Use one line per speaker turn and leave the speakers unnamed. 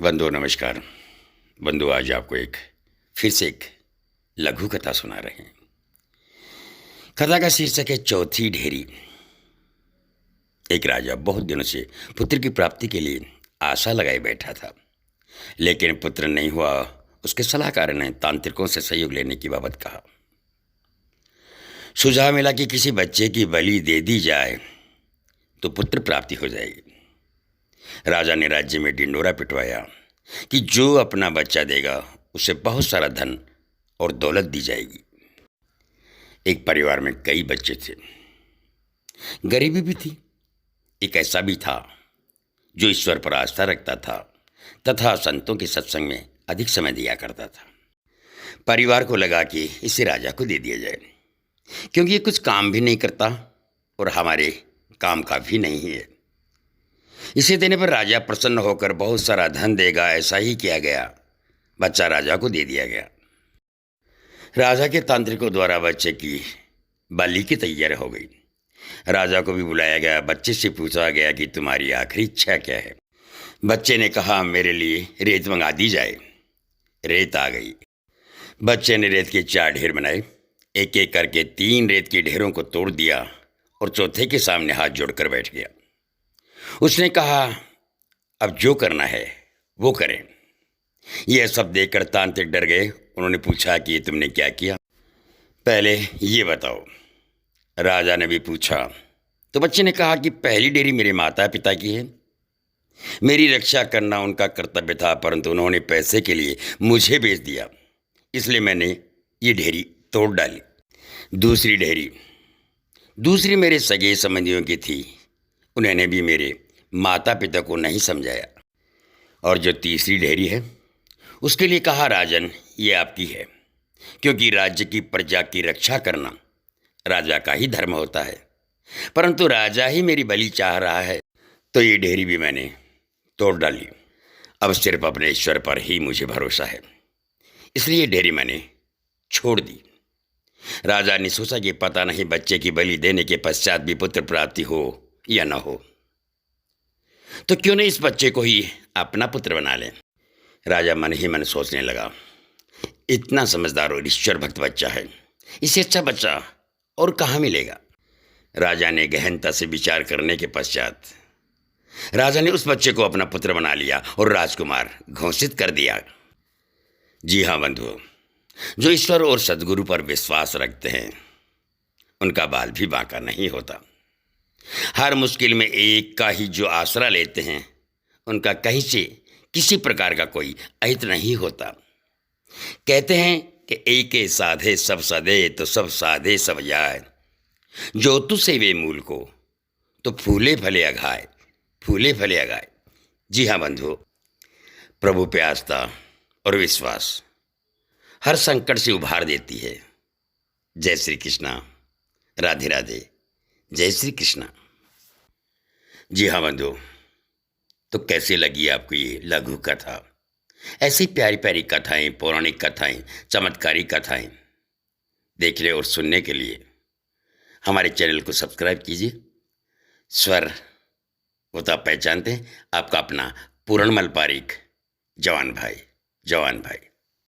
बंधु नमस्कार। बंधु आज आपको फिर से एक लघु कथा सुना रहे हैं। कथा का शीर्षक है चौथी ढेरी। एक राजा बहुत दिनों से पुत्र की प्राप्ति के लिए आशा लगाए बैठा था, लेकिन पुत्र नहीं हुआ। उसके सलाहकार ने तांत्रिकों से सहयोग लेने की बाबत कहा। सुझाव मिला कि किसी बच्चे की बलि दे दी जाए तो पुत्र प्राप्ति हो जाएगी। राजा ने राज्य में ढिंढोरा पिटवाया कि जो अपना बच्चा देगा उसे बहुत सारा धन और दौलत दी जाएगी। एक परिवार में कई बच्चे थे, गरीबी भी थी। एक ऐसा भी था जो ईश्वर पर आस्था रखता था तथा संतों के सत्संग में अधिक समय दिया करता था। परिवार को लगा कि इसे राजा को दे दिया जाए, क्योंकि ये कुछ काम भी नहीं करता और हमारे काम का भी नहीं है। इसे देने पर राजा प्रसन्न होकर बहुत सारा धन देगा, ऐसा ही किया गया। बच्चा राजा को दे दिया गया। राजा के तांत्रिकों द्वारा बच्चे की बलि की तैयारी हो गई। राजा को भी बुलाया गया। बच्चे से पूछा गया कि तुम्हारी आखिरी इच्छा क्या है। बच्चे ने कहा, मेरे लिए रेत मंगा दी जाए। रेत आ गई। बच्चे ने रेत के 4 ढेर बनाए। एक एक करके 3 रेत के ढेरों को तोड़ दिया और चौथे के सामने हाथ जोड़कर बैठ गया। उसने कहा, अब जो करना है वो करें। यह सब देखकर तांत्रिक डर गए। उन्होंने पूछा कि तुमने क्या किया, पहले ये बताओ। राजा ने भी पूछा तो बच्चे ने कहा कि पहली डेरी मेरे माता पिता की है। मेरी रक्षा करना उनका कर्तव्य था, परंतु उन्होंने पैसे के लिए मुझे बेच दिया, इसलिए मैंने ये ढेरी तोड़ डाली। दूसरी मेरे सगे संबंधियों की थी। उन्होंने भी मेरे माता पिता को नहीं समझाया। और जो तीसरी ढेरी है उसके लिए कहा, राजन ये आपकी है, क्योंकि राज्य की प्रजा की रक्षा करना राजा का ही धर्म होता है। परंतु राजा ही मेरी बलि चाह रहा है, तो ये ढेरी भी मैंने तोड़ डाली। अब सिर्फ अपने ईश्वर पर ही मुझे भरोसा है, इसलिए ये ढेरी मैंने छोड़ दी। राजा ने सोचा कि पता नहीं बच्चे की बलि देने के पश्चात भी पुत्र प्राप्ति हो या न हो, तो क्यों नहीं इस बच्चे को ही अपना पुत्र बना लें। राजा मन ही मन सोचने लगा, इतना समझदार और ईश्वर भक्त बच्चा है, इससे अच्छा बच्चा और कहाँ मिलेगा। राजा ने गहनता से विचार करने के पश्चात राजा ने उस बच्चे को अपना पुत्र बना लिया और राजकुमार घोषित कर दिया। जी हाँ बंधुओं, जो ईश्वर और सद्गुरु पर विश्वास रखते हैं उनका बाल भी बांका नहीं होता। हर मुश्किल में एक का ही जो आसरा लेते हैं उनका कहीं से किसी प्रकार का कोई अहित नहीं होता। कहते हैं कि एक साधे सब सदे, तो सब साधे सब जाए। जो तु सेवे मूल को, तो फूले फले अघाए, फूले फले अघाए। जी हाँ बंधु, प्रभु पे आस्था और विश्वास हर संकट से उभार देती है। जय श्री कृष्णा। राधे राधे। जय श्री कृष्णा। जी हाँ बंधु, तो कैसे लगी आपको ये लघु कथा? ऐसी प्यारी प्यारी कथाएं, पौराणिक कथाएं, चमत्कारी कथाएं देखने और सुनने के लिए हमारे चैनल को सब्सक्राइब कीजिए। स्वर वो तो आप पहचानते हैं, आपका अपना पूर्णमल पारिक, जवान भाई।